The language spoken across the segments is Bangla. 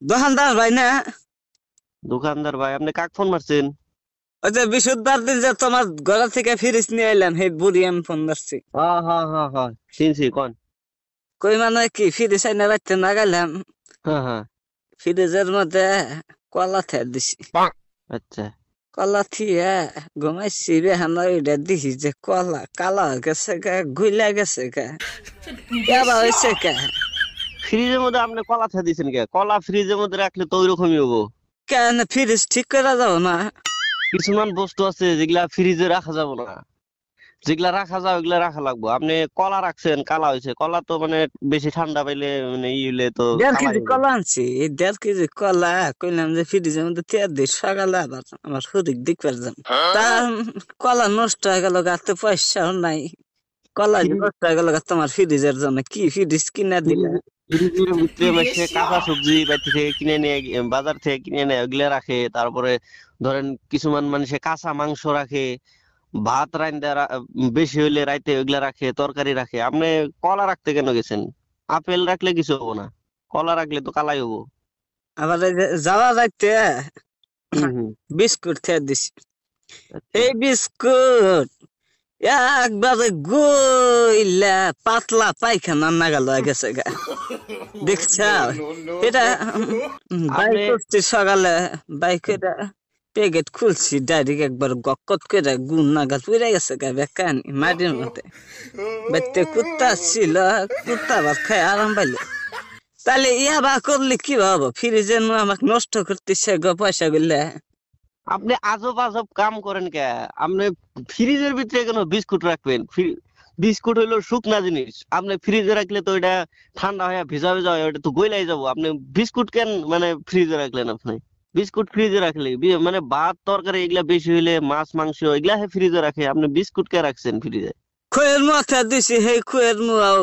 দোকানদার ভাই না? দোকানদার ভাই, আপনি কাক ফোন মারছেন? ওই যে বিশুদ্ধবার দিন যে তোমার ঘর থেকে ফ্রিজ নিয়ে এলাম, সেই বুড়ি আমি ফোন ধরছি। হ্যাঁ হ্যাঁ হ্যাঁ হ্যাঁ, চিনছি, কোন? কই মানে কি ফ্রিজ আইনা রাখতে না গেলাম, হ্যাঁ হ্যাঁ। ফ্রিজের মধ্যে কলা থে দিছি। আচ্ছা। কলা থিয়া ঘুমাইছি রে, হানা ওইটা দিছি যে কলা কালা হয়ে গেছে গা, গুইলা গেছে গা, কেবা হয়েছে গা। ফ্রিজের মধ্যে আপনি কলা থা দিছেন কে? কলা ফ্রিজের মধ্যে রাখলে তো ওইরকমই হবো। কেন ফ্রিজ ঠিক করে যাবো না? কিছুমান বস্তু আছে যেগুলা ফ্রিজে রাখা যাবে না, যেগুলা রাখা যায় ওগুলা রাখা লাগবো। আপনি কলা রাখছেন, কালা হয়েছে। কলা তো মানে বেশি ঠান্ডা পাইলে মানে ই হইলে তো 1.5 কেজি কালাই হবে। কলা আনছি, এই 1.5 কেজি কলা কইলাম যে ফ্রিজের মধ্যে তেল দিই, সকালে আবার আমার শরীর দেখবার যান। তা কলা নষ্ট হয়ে গেল, গাতে পয়সাও নাই। কলা যে ফ্রিজ নষ্ট হয়ে গেল গা, তোমার ফ্রিজের জন্য কি ফ্রিজ কিনা দিলা? ফ্রিজের ভিতরে মাসে কাঁচা সবজি বাইরে থেকে কিনে নিয়ে বাজার থেকে কিনে নেয় ওগুলা রাখে। তারপরে ধরেন কিছুমান মানুষে কাঁচা মাংস রাখে, ভাত রাইন্দা বেশি হইলে রাইতে ওইগুলা রাখে, তরকারি রাখে। আপনি কলা রাখতে কেন গেছেন? আপেল রাখলে কিছু হবো না, কলা রাখলে তো কালাই হবো। আবার এই যে যাওয়া যাইতে হম হম। বিস্কুট খেয়ে দিছি। আচ্ছা। এই বিস্কুট একবারে গইলা পাতলা পায়খানা নাগাল হয়ে গেছে গা, দেখছ? এটা বাইক আপনি করছি সকালে, বাইকের প্যাকেট খুলছি, ডাইরেক্ট একবার গকত করে গুণ নাগাল পুড়ে গেছে গা, বেকানি মাটির মধ্যে। বাইতে কুত্তা ছিল, কুত্তা ভাত খাই আরাম পাইলো। তাহলে ইয়া বা করলে কি ভাবো, ফ্রিজের আমাকে নষ্ট করতেছে গো পয়সা গুলা। আপনি আজব আজব কাম করেন কে? আপনি ফ্রিজের ভিতরে কেন বিস্কুট রাখবেন? বিস্কুট হইলো শুকনা জিনিস, আপনি ফ্রিজে রাখলে তো এটা ঠান্ডা হয়ে ভিজা ভিজা হয়, ওটা তো গইলাই যাবো। আপনি বিস্কুট কেন মানে ফ্রিজে রাখলেন? আপনি বিস্কুট ফ্রিজে রাখলে মানে ভাত তরকারি এগুলা বেশি হইলে, মাছ মাংস এগুলা ফ্রিজে রাখে, আপনি বিস্কুট কে রাখছেন ফ্রিজে? খুয়ের মাথা দিছি, সেই খুয়ের মুয়াও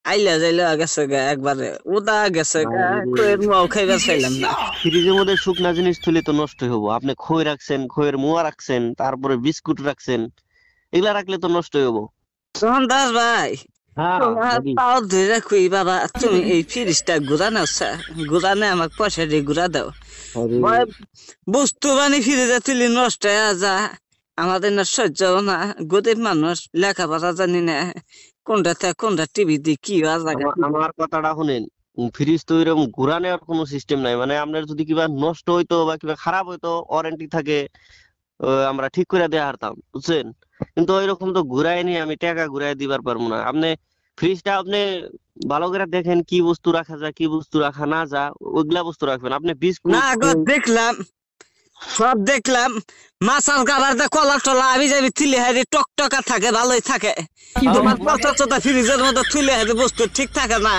আইলা যাইলা গেছে গা, একবারে উদা গেছে গা। খুয়ের মুয়াও খাইবার চাইলাম না। ফ্রিজের মধ্যে শুকনা জিনিস থুলে তো নষ্ট হবো। আপনি খই রাখছেন, খইয়ের মোয়া রাখছেন, তারপরে বিস্কুট রাখছেন, এগুলা রাখলে তো নষ্ট হবো। তখন দাস ভাই, হ্যাঁ তোমার বলি। পাও ধরে কই বাবা, তুমি এই ফ্রিজটা ঘুরানো, ঘুরানে আমাকে পয়সা দিয়ে ঘুরা দাও। আরে, ভয় বস্তু বানি ফ্রিজে তুলি নষ্ট হয়ে যা, আমাদের না সহ্য হবে না। গরিব মানুষ, লেখাপড়া জানি না, কোনটা থেকে কোনটা টিভি দিয়ে কি হওয়া জায়গা। আমার কথাটা শুনেন। ফ্রিজ তো এরকম ঘুরা নেওয়ার কোনো সিস্টেম নাই। মানে আপনার যদি কিবা নষ্ট হইতো বা কিবা খারাপ হইতো, ওয়ারেন্টি থাকে, আমরা ঠিক করে দেয়া হারতাম, বুঝছেন? কিন্তু ওইরকম তো ঘুরাই নিয়ে আমি টাকা ঘুরাই দিবার পারবো না। আপনি ফ্রিজটা আপনি ভালো করে দেখেন কি বস্তু রাখা যায়, কি বস্তু রাখা না যায়, ওইগুলা বস্তু রাখবেন। আপনি না বিস্কুট গো, দেখলাম, সব দেখলাম। মাছার কাবার দা কলা টলা আমি যাবি তুলে হারি টকটকা থাকে, ভালোই থাকে। তোমার মানে পচা চোতা ফ্রিজের মধ্যে তুলে হারি বস্তু ঠিক থাকে না,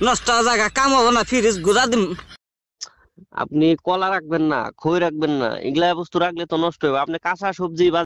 নষ্ট হওয়া জায়গা কাম হবো না, ফ্রিজ ঘুরা দিম। আপনি কলা রাখবেন না, খই রাখবেন না, এগুলা বস্তু রাখলে তো নষ্ট হবে। আপনি কাঁচা সবজি বা